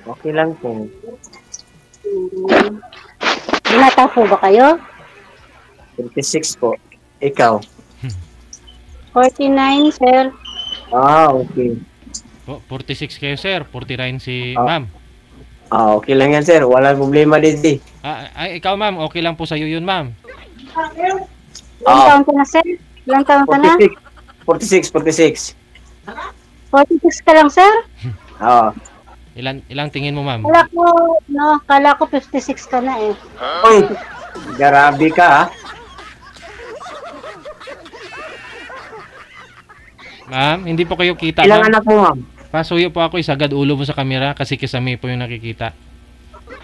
Okay lang po. Hmm. Binata po ba kayo? 26 po. Ikaw? 49, sir. Okay. 46 kayo, sir. 49 si Ah, ma'am. okay lang yan, sir. Walang problema din. Ikaw, ma'am. Okay lang po sa'yo yun, ma'am. Ilang taon ka na, sir? Ilang taon ka na? 46. 46. 46 ka lang, sir? Oo. Ilang tingin mo, ma'am? Kala ko 56 ka na eh. Uy, grabe ka, ha? Ma'am, hindi po kayo kita, Ilang ma'am. anak mo, ma'am? Pasuyo po ako, isagad ulo mo sa kamera kasi kisame po yung nakikita.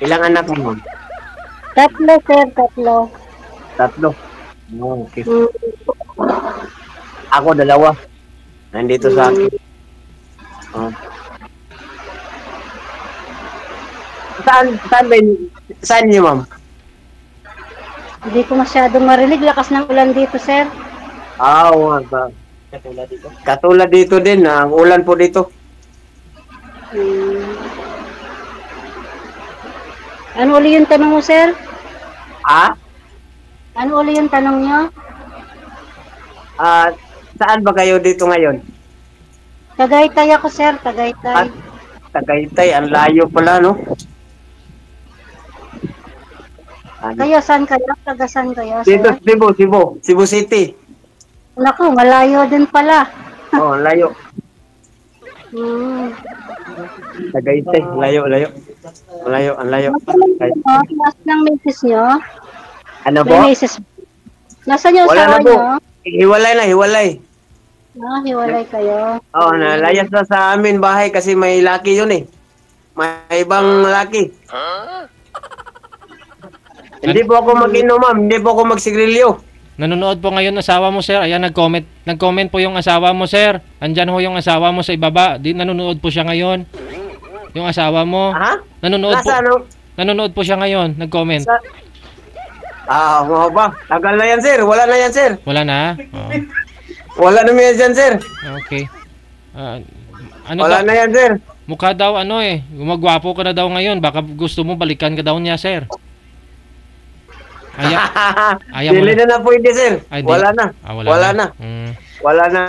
Ilang anak mo, ma'am? 3, sir, 3. 3. Okay. Hmm. Ako, 2. Nandito sa akin. Saan niyo, ma'am? Hindi ko masyadong marinig. Lakas ng ulan dito, sir. Oo, katulad dito din. Ang ulan po dito. Hmm. Ano uli yung tanong mo, sir? Ano uli yung tanong nyo? Saan ba kayo dito ngayon? Tagaytay ako, sir. Tagaytay. Tagaytay, ang layo pala, no? Kayo, saan kayo? Taga saan kayo, Dito, sir? Cebu City. Naku, malayo din pala. Oh, layo. Hmm. Tagaytay, layo. Malayo, ang layo. Nasaan ang misis nyo? Ano po? May misis. Nasaan yung Wala asawa na po. nyo? Hiwalay. Hiwalay kayo. Nalayas na sa amin bahay kasi may laki yun eh. May ibang laki. Hindi po ako mag-inom, ma'am. Hindi po ako magsigarilyo. Nanonood po ngayon asawa mo, sir. Ayan, nag-comment po yung asawa mo, sir. Andyan ho yung asawa mo sa ibaba. Nanonood po siya ngayon. Yung asawa mo. Ha? Nanonood po siya ngayon. Nag-comment. Mga ba? Tagal na yan, sir. Wala na yan, sir. Wala na? Oo. Wala na yan dyan, sir. Okay. Wala na yan, sir. Mukha daw gumagwapo ka na daw ngayon. Baka gusto mo balikan ka daw niya, sir. Ayaw mo Dili na pwede, sir. Wala na. Wala na. Wala na.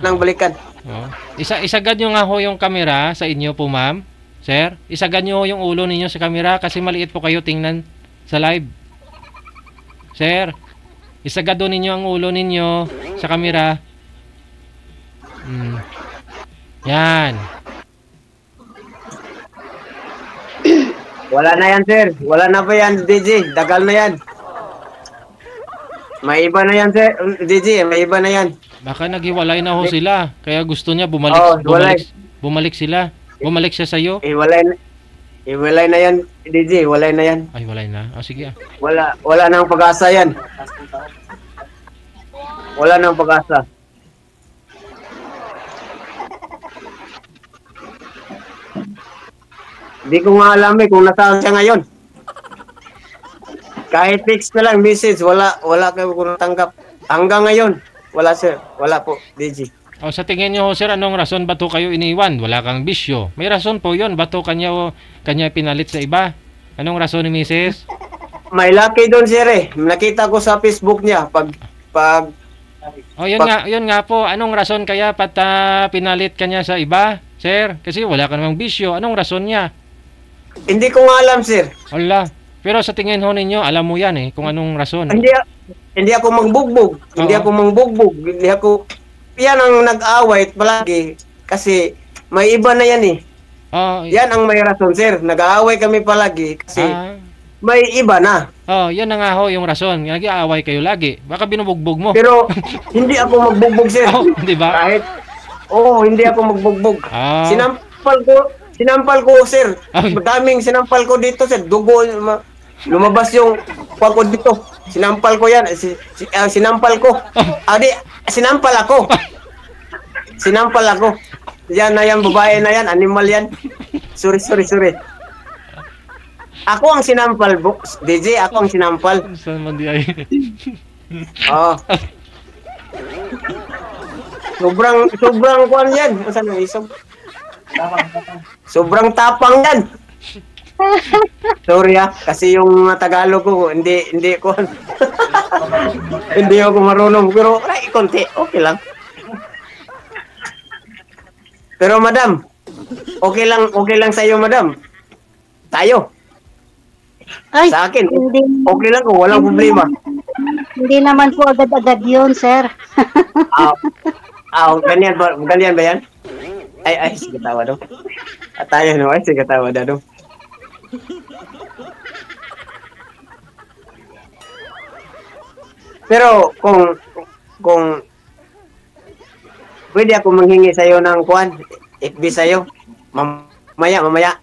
Nang balikan. Isagad nyo nga ho yung camera sa inyo po, ma'am. Sir, isagad nyo ho yung ulo ninyo sa camera kasi maliit po kayo tingnan sa live. Sir, isagad do ninyo ang ulo ninyo sa camera. Yan. Wala na yan, sir. Wala na pa yan, DJ. Dagal na yan. May iba na yan, sir. DJ, may iba na yan. Baka naghiwalay na ho sila. Kaya gusto niya bumalik sila. Bumalik siya sa'yo. Iwalay na yan, DJ. Walay na yan. Ay, walay na. Sige. Wala nang pag-asa yan. Wala nang pag-asa. Hindi ko nga alam kung nasaan siya ngayon. Kahit text na lang, message, wala kayo kung natanggap. Hanggang ngayon, wala, sir. Wala po, DJ. Sa tingin nyo, sir, anong rason ba to kayo iniwan? Wala kang bisyo. May rason po yun. Ba to kanya pinalit sa iba? Anong rason ni Mrs.? May laki doon, sir eh. Nakita ko sa Facebook niya. Yun nga po. Anong rason kaya pinalit kanya sa iba, sir? Kasi wala ka namang bisyo. Anong rason niya? Hindi ko nga alam, sir. Wala. Pero sa tingin ho ninyo, alam mo yan kung anong rason. Hindi ako mangbugbog. Hindi ako yan ang nag-away palagi kasi may iba na yan eh. Yan ang may rason, sir. Nag-aaway kami palagi kasi may iba na. Yan na nga ho yung rason. Nag-aaway kayo lagi. Baka binubugbog mo. Pero hindi ako magbugbog, sir. Di ba? Hindi ako magbugbog. Sinampal ko, sir. Madaming sinampal ko dito, sir. Dugo, lumabas yung ko dito. Sinampal ko yan. Sinampal ko. Sinampal ako. Sinampal ako. Yan na yan, babae na yan, animal yan. Sorry. Ako ang sinampal, DJ. Ako ang sinampal. Saan man di ay? Sobrang kuwan yan. Saan ang isog? Sobrang tapang yan. Sorry kasi yung mga Tagalog ko, hindi ko, hindi ako marunong. Pero, ay, konti, okay lang. Pero madam, okay lang sa iyo, madam. Tayo. Ay, Sa akin, hindi, okay lang kung walang problema. hindi naman po agad-agad yun, sir. Ganyan ba yan? Ay, sige tawa daw. At tayo, no? Ay, sige tawa daw. Pero, kung pwede ako manghingi sa'yo ng kuwan, FB sa'yo, mamaya.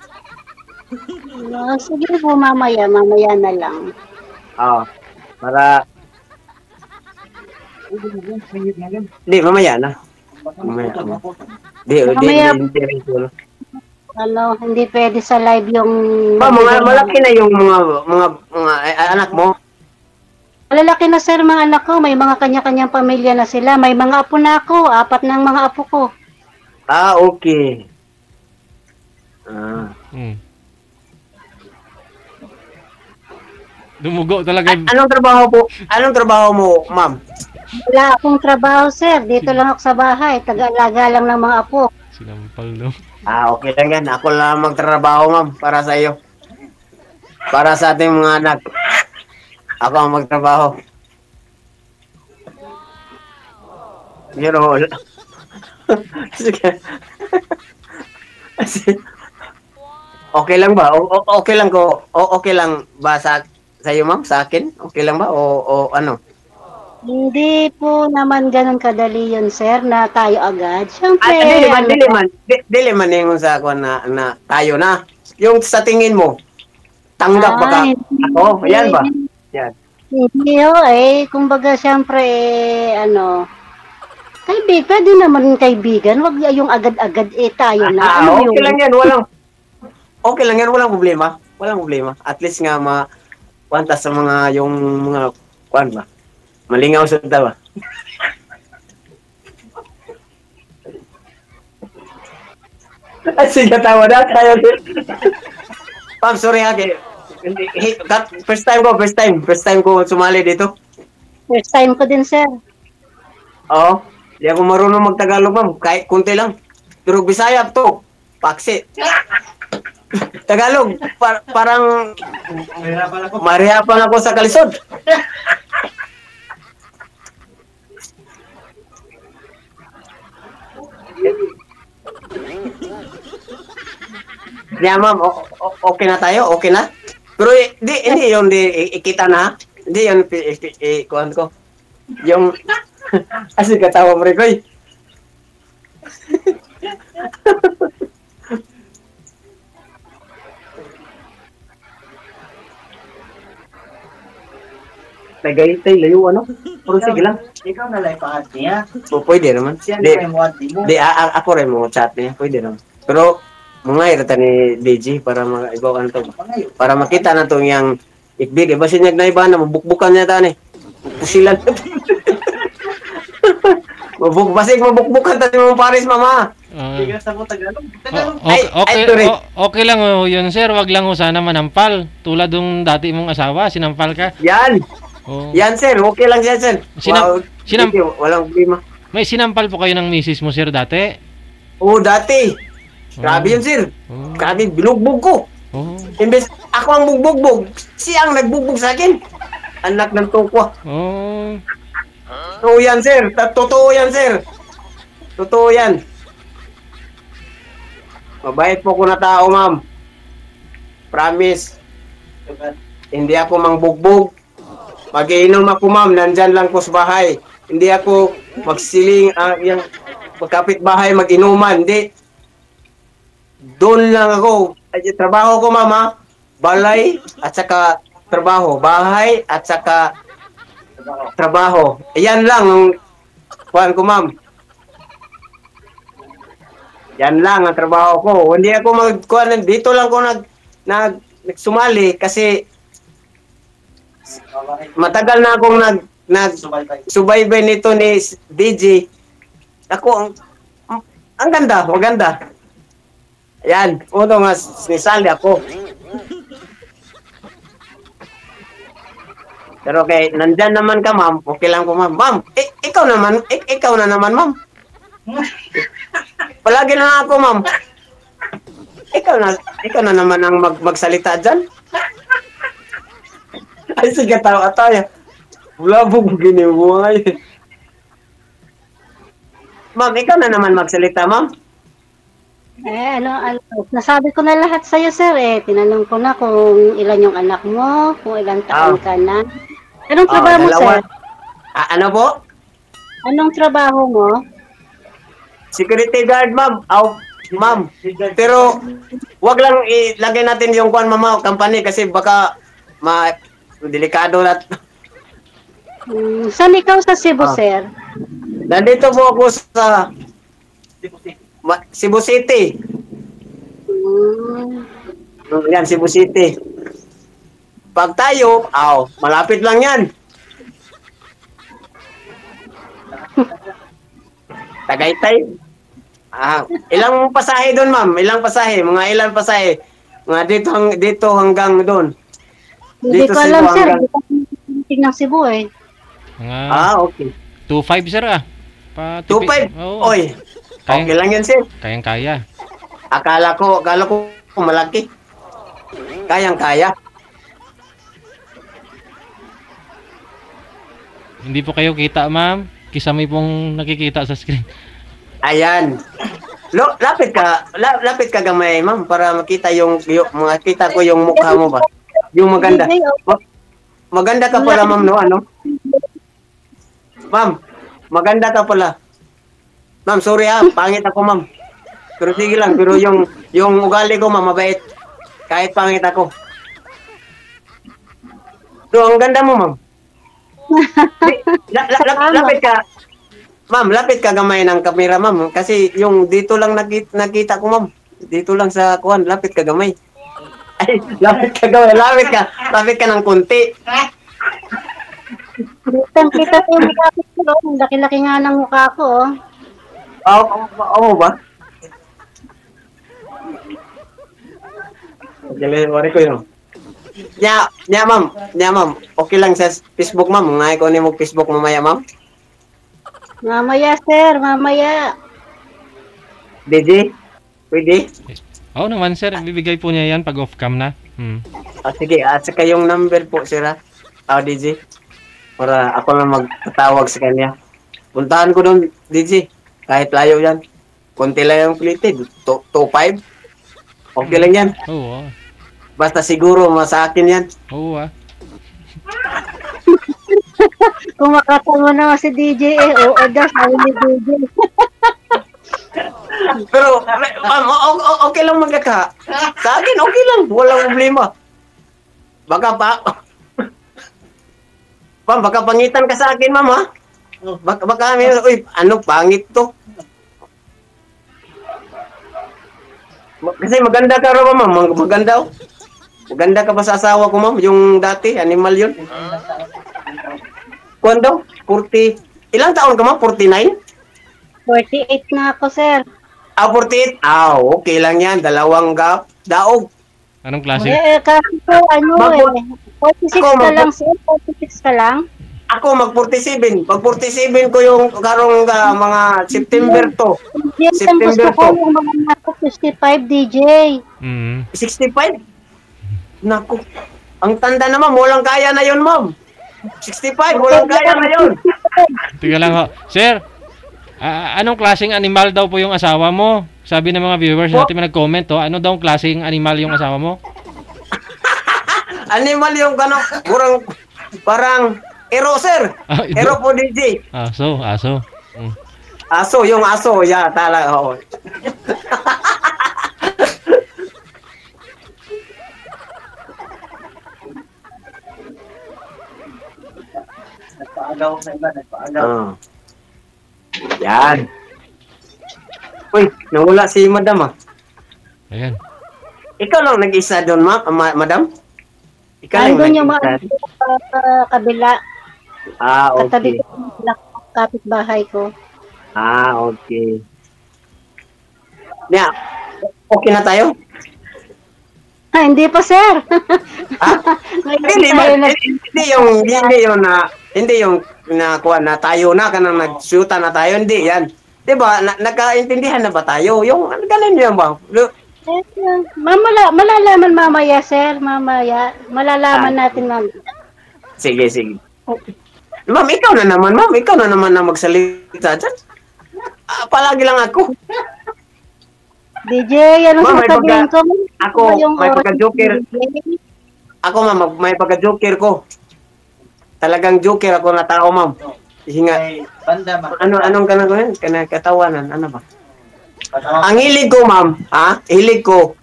Sige po, mamaya na lang. Para, hindi, mamaya na. Mamaya. Hindi. Hindi pwede sa live yung... Malaki na yung mga anak mo. Malalaki na, sir, mga anak ko. May mga kanya-kanyang pamilya na sila. May mga apo na ako. 4 ng mga apo ko. Okay. Dumugo talaga. Anong trabaho mo, ma'am? Wala akong trabaho, sir. Dito lang ako sa bahay. Taga-alaga lang ng mga apo. Sinampal, no? Okay lang yan. Ako lang magtrabaho, ma'am, para sa iyo. Para sa ating mga anak. Ako ang magtrabaho. Pero, sige. Okay lang ba? Okay lang ko. Okay lang ba sa iyo, ma'am? Sa akin? Okay lang ba? O ano? Hindi po naman ganun kadali yun, sir, na tayo agad. Siyempre, Dili man yung sa ako na tayo na. Yung sa tingin mo, tanggap ba ka? Ako? Yan ba? Yan. Hindi kumbaga, siyempre, pwede naman kaibigan. Wag yung agad-agad, tayo na. Okay lang yan, walang problema. Walang problema. At least nga, wantas sa yung mga, kuan ba? Malingaw sa tawa. Sige, tawa na tayo. Pam, sorry first time ko sumali dito. First time ko din, sir. Oo. Di ako marunong mag-Tagalog, ma'am. Kahit kunti lang. Pero Bisaya to. Paksi. Tagalog. Parang mahirapan ako sa kalisod. Yeah, ma'am. Okay na tayo? Okay na? Pero hindi yun ikita na. Hindi yun kuhan ko. Yung kasi katawa mo rin ko eh. Tagaytay, layo ano? Pero sige lang. Ikaw na lang pahat niya. Pwede naman. Siya na yung muhat mo. Ako rin mo chat niya. Pwede naman. Pero mga irata ni DJ para mag-ibaw to. Para makita na to yung ikbid. Iba siya na iba na mabukbukan niya ta ni. Pusilan. Basig mabukbukan tayo mga pares, mama. Tigas na po Tagalog. Okay lang yun, sir. Wag lang sana manampal. Tulad ng dati mong asawa, sinampal ka. Yan. Yan, sir. Okay lang yan, sir. Walang problema. May sinampal po kayo ng misis mo, sir, dati? Oo, dati. Grabe yun, sir. Grabe, binugbog ko. Imbes, ako ang bugbog, siya ang nagbugbog sa akin. Anak ng tukwa. Oo yan, sir. Totoo yan, sir. Totoo yan. Mabait po ko na tao, ma'am. Promise. Hindi ako mangbugbog. Mag-iinom ako, ma'am. Nandyan lang ko sa bahay. Hindi ako magsiling, yung magkapit bahay, mag-inuman. Hindi. Doon lang ako. Trabaho ko, mama. Balay at saka trabaho. Bahay at saka trabaho. Ayan lang ang kuhan ko, ma'am. Yan lang ang trabaho ko. Hindi ako magkuhan. Dito lang ko nagsumali kasi matagal na akong nag-subaybay nito ni DJ. Ako, ang ganda, maganda. Yan, uno nga sinisali ako. Pero kay nandyan naman ka, ma'am. Okay lang po, ma'am. Ma'am, ikaw na naman, ma'am. Palagi na ako, ma'am. Ikaw na naman ang magsalita dyan. Ay, sige, tayo. Wala po kong ginibuhay. Ma'am, ikaw na naman magsalita, ma'am. Nasabi ko na lahat sa'yo, sir, eh. Tinanong ko na kung ilan yung anak mo, kung ilang taon ka na. Anong trabaho mo, sir? Ano po? Anong trabaho mo? Security guard, ma'am. Ma'am. Pero, wag lang ilagay natin yung company kasi baka delikado na. Saan ikaw sa Cebu, sir? Nandito po ako sa Cebu City. Yan, Cebu City. Pag tayo, malapit lang yan. Tagaytay. Ilang pasahe doon, ma'am? Ilang pasahe? Mga ilang pasahe? Mga dito hanggang doon. Hindi ko alam, sir. Hindi ko ng Cebu, eh. Okay. 2.5, sir, 2.5? Oo. Oy. Okay lang yan, sir. Kayang-kaya. Akala ko malaki. Kayang-kaya. Hindi po kayo kita, ma'am. Kisame pong nakikita sa screen. Ayan. Lapit ka gamay, ma'am, para makita makita ko yung mukha mo ba. Yung maganda. Maganda ka pala, ma'am, no? Ano? Ma'am, maganda ka pala. Ma'am, sorry pangit ako, ma'am. Pero sige lang, pero yung ugali ko, ma'am, mabait. Kahit pangit ako. So, ang ganda mo, ma'am. Lapit ka. Ma'am, lapit ka gamay ng kamera, ma'am. Kasi yung dito lang nakita ko, ma'am. Dito lang sa kuwan, lapit ka gamay. Ay, lapit ka gamay. Lapit ka ng kunti. Kita ko yung mukha ko. Ang laki-laki nga ng mukha ko, oh. Oo ba? Wari ko yun. Ma'am. Okay lang sa Facebook, ma'am. Ngay ko ni mo Facebook mamaya, ma'am. Mamaya, sir. Mamaya. DJ? Pwede? Oo naman, sir. Bibigay po niya yan pag off-cam na. Sige. Saka yung number po, sir, DJ. Para ako na magtatawag sa kanya. Puntahan ko doon, DJ. Kahit layo yan. Konti lang yung plated. 2.5. Okay lang yan. Oo. Basta siguro sa akin yan. Oo. Kung makatama naman si DJ, oo daw, sabi ni DJ. Pero, ma'am, okay lang magkaka. Sa akin, okay lang. Walang problema. Baka ma'am, baka pangitan ka sa akin, ma'am, ha? Baka ano, pangit to. Kasi maganda ka raw, ma'am. Maganda, oh. Maganda ka pa sa asawa ko, ma'am. Yung dati, animal yun. Kuwando? 40. Ilang taon ka, ma'am? 49? 48 na ako, sir. 48? Okay lang yan. Dalawang daog. Anong klase? Kasi po, 46 ka lang, sir. 46 ka lang. Ako, mag-47. Pag-47 ko yung karong mga September to. Yan ang gusto ko yung mga nasa 65, DJ. 65? Naku. Ang tanda naman, walang kaya na yun, ma'am. 65, walang kaya na yun. Tiga lang ho. Sir, anong klaseng animal daw po yung asawa mo? Sabi ng mga viewers natin na nag-comment, ano daw klaseng animal yung asawa mo? Animal yung parang ero, sir. Ero po, DJ. Aso. Aso, yung aso. Yeah, talaga. Oo. Nagpaagaw sa iba, nagpaagaw. Yan. Uy, nawala si madam, Ayan. Ikaw lang nag-isa doon, madam? Ikaw lang Andun yung nag-isa? mga kabila. Katabi Okay. ko yung kapitbahay ko. Okay. Now, Okay na tayo? Hindi pa, sir. Ha? Ngayon Hindi, tayo na. hindi yung nakuha na tayo na kanang nag-shoota na tayo, hindi yan. 'Di ba? Nagkaintindihan na ba tayo? Yung ganun yan ba? Malalaman mamaya, sir. Mamaya. Malalaman natin mamaya. Sige. Ma'am, ikaw na naman na magsalita dyan. Palagi lang ako. DJ, ano Ma'am, sasabihin ko? Ako, may pagka-joker. Ako, ma'am, may pagka-joker ko. Talagang joker ako na tao, ma'am. Hinga. Banda ba? Anong kanang katawanan? Ano ba? Ang hilig ko, ma'am, hilig ko,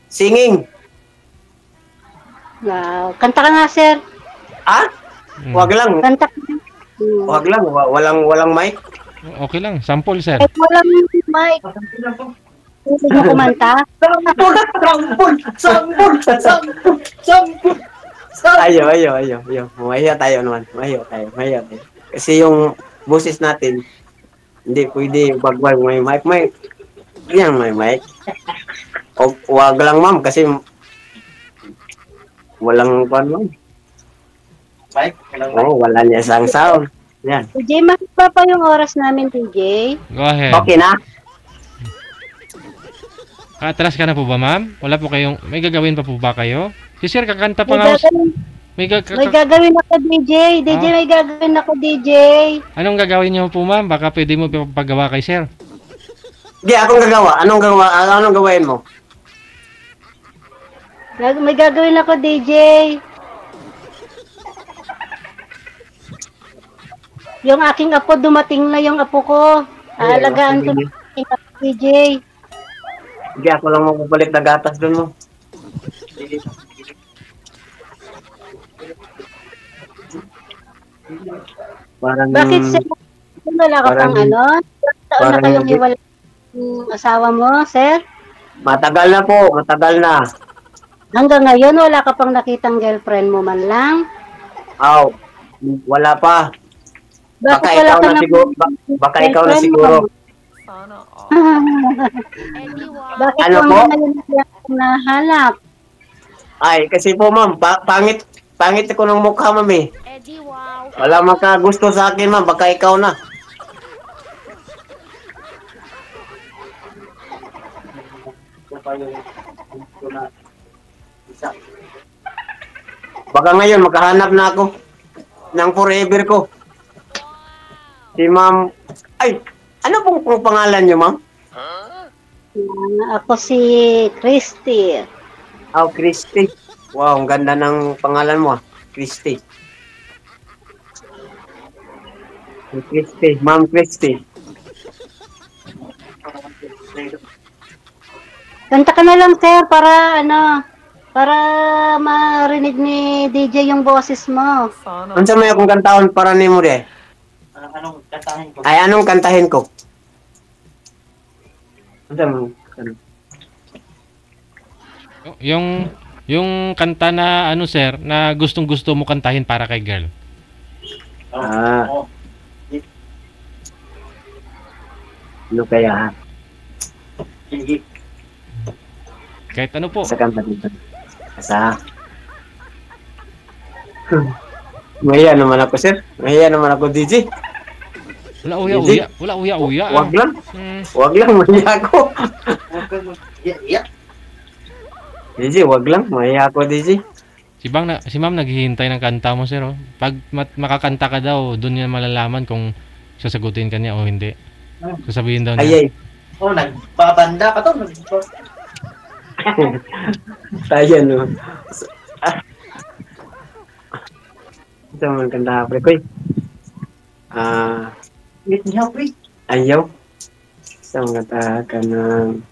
singing. Wow. Kanta ka nga, sir. Wag lang. Kanta ka. Wag lang. Walang mic. Okay lang, sample sir. Kahit walang mic. Hindi mo kumanta. Sampol! Ayo. Mahiya tayo naman. Mahiya tayo. Kasi yung boses natin, hindi pwede bagwag may mic. Yan may mic. Wag lang, ma'am, kasi walang ma'am. Mike, Wala niya isang sound. Yan. DJ, makita pa yung oras namin, DJ. Go ahead. Okay na? Atras ka na po ba, ma'am? Wala po kayong... May gagawin pa po ba kayo? Si sir, kakanta pa May nga. gagawin, may gagawin ako, DJ. DJ, may gagawin ako, DJ. Anong gagawin niyo po, ma'am? Baka pwede mo pagawa kay sir. Hindi, akong gagawa. Anong gawain mo? May gagawin ako, DJ. Yung aking apo, dumating na yung apo ko. Aalagaan ko na yung aking apo, DJ. Hindi, ako lang mapapalit na gatas doon mo. Parang... Bakit sir? Wala ka parang- pang ano? Taon na parang kayong hindi- hiwalay ng asawa mo, sir? Matagal na po. Matagal na. Hanggang ngayon, wala ka pang nakitang girlfriend mo man lang? Aw, wala pa. Baka wala ikaw ka na ng siguro. Baka ikaw na girlfriend siguro. mo? Bakit Ano mo po? ngayon nahanap? Ay, kasi po ma'am, pangit ako ng mukha, ma'am eh. Wala makagusto sa akin, ma'am. Baka ikaw na. Baka ngayon, makahanap na ako ng forever ko. Si ma'am... Ay, ano pong pangalan niyo, ma'am? Ako si Christy. Oh, Christy. Wow, ang ganda ng pangalan mo, Christy. Christy, Ma'am Christy. Kanta ka na lang, sir, para para marinig ni DJ yung boses mo. Ano sa may akong kantahon para ni mo de? Anong katahin ko? Ay, anong kantahin ko? Ano sa may... Yung kanta na ano sir, na gustong-gusto mo kantahin para kay girl. Ah. Oo. Ano kaya? Sige. Kahit ano po. Sa kanta dito. Sa... Mahiya naman ako, sir. Mahiya naman ako, DJ. Wala uya-uya. Wala uya-uya. Wag lang. Hmm. Wag lang, mahiya ako. Huwag kang mag-iyak. DJ, wag lang. Mahiya ako, DJ. Si ma'am naghihintay ng kanta mo sir. Oh. Pag makakanta ka daw, doon niya malalaman kung sasagutin ka niya o hindi. Sasabihin daw niya. Ay, Oh, nagbabanda pa to. Tayo, no? Ito man kanta, pre, koy. Wait niya, wait. Ayaw. Isang kanta ka ng...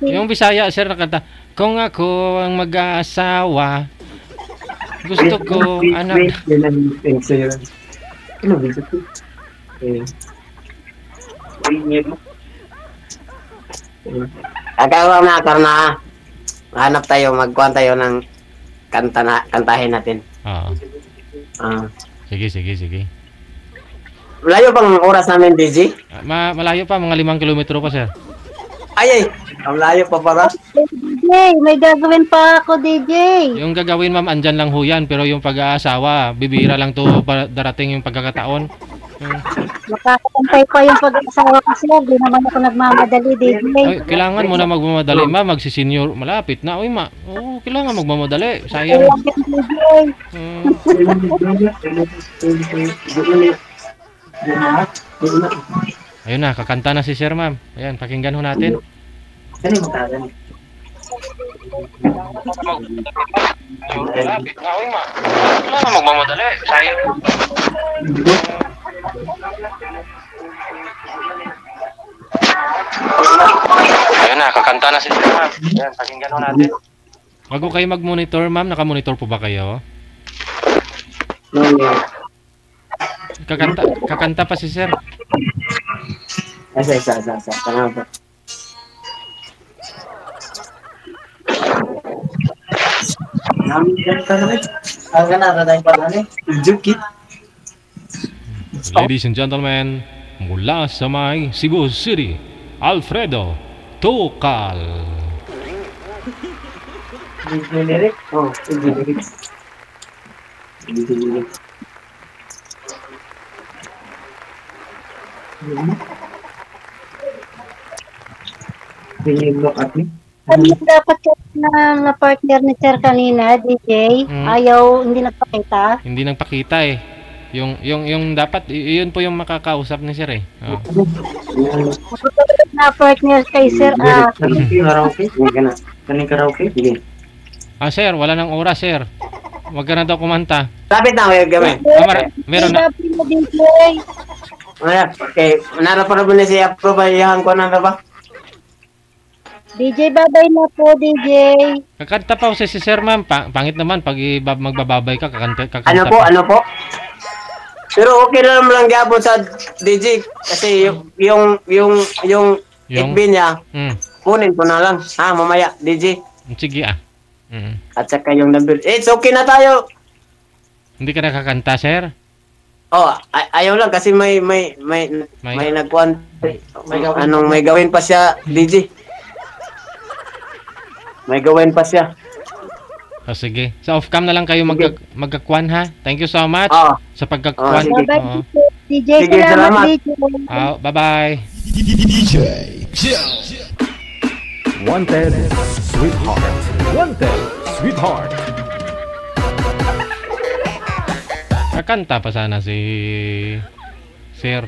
Yung Bisaya sir na kanta. Kung ako ang mag-aasawa, gusto ko anak. Yan ang thanks sa'yo. Ano ba ito? Kagawa na, karna. Hanap tayo, magkuhan tayo ng kantahin natin. Oo. Ah. Sige, sige, sige. Malayo pang oras namin, DJ? Malayo pa, mga 5 kilometro pa, sir. Ay, ang layo pa para. DJ, may gagawin pa ako, DJ. Yung gagawin, ma'am, andyan lang ho yan. Pero yung pag-aasawa, bibira lang to para darating yung pagkakataon. Makakantay pa yung pag-asawa ko, sir. Di naman ako nagmamadali, DJ. Ay, kailangan mo na magmamadali, ma'am. Magsisenyor, malapit na. Uy, ma. Oo, kailangan magmamadali. Sayang. DJ. Ayun na, kakanta na si sir, ma'am. Ayan, pakinggan ho natin. Ano yung magkagan? Malapit na, uy, ma. Kailangan magmamadali. Sayang. Ayun na, kakanta na si sir, ma'am. Ayan, pakinggan ho natin. Wag ko kayo mag-monitor, ma'am. Naka-monitor po ba kayo? Kakanta pa si sir. Isa. Tanga ba? Namin ganta naman. Ang ganara tayong pagani. Jukit. Ladies and gentlemen, mula sa may Cebu City, Alfredo Tocal. Video lyric. Oh, hindi. Will you look at me? Ano yung dapat na partner ni sir kanina, DJ? Ayaw, hindi nagpakita. Hindi nagpakita eh. Yung dapat, yun po yung makakausap ni sir eh. Oh. Na partner kay sir, Karaoke? Kaning karaoke? Sige. Ah sir, wala nang oras sir. Wag ka na daw kumanta. Lapit na ako yung gamay. Meron na. DJ. Ayan, okay. Nara para ba na siya probayahan ko na ba? DJ, babay na po, DJ. Kakanta pa si sir ma'am. Pangit naman pag magbababay ka, kakanta Ano po, pa. ano po? Pero okay na naman lang gyapon sa DJ kasi yung FB niya, kunin ko na lang. Ha, mamaya, DJ. Sige ah. At saka yung number. It's okay na tayo. Hindi ka nakakanta sir? Oh, ayaw lang kasi may nagkuhan. May gawin pa siya, DJ. May gawin pa siya. Oh, sige. Sa off-cam na lang kayo magkakwan ha. Thank you so much Oh. sa pagkakwan. Oh, sige. Oo. DJ, Sige, salamat. DJ. Bye-bye. DJ Wanted Sweetheart. Wanted Sweetheart. Kakanta pa sana si Sir.